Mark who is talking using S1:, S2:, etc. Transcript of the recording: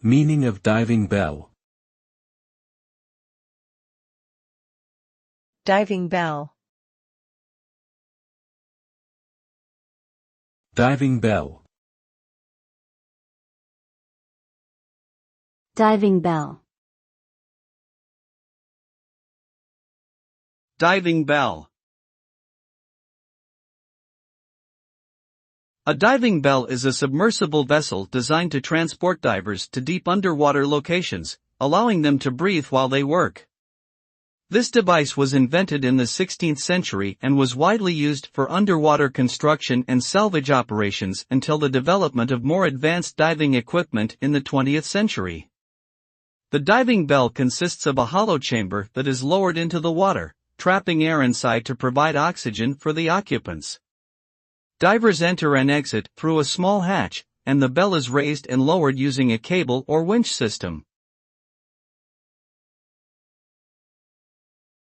S1: Meaning of diving bell.
S2: Diving bell.
S1: Diving bell.
S3: Diving bell.
S4: Diving bell. A diving bell is a submersible vessel designed to transport divers to deep underwater locations, allowing them to breathe while they work. This device was invented in the 16th century and was widely used for underwater construction and salvage operations until the development of more advanced diving equipment in the 20th century. The diving bell consists of a hollow chamber that is lowered into the water, trapping air inside to provide oxygen for the occupants. Divers enter and exit through a small hatch, and the bell is raised and lowered using a cable or winch system.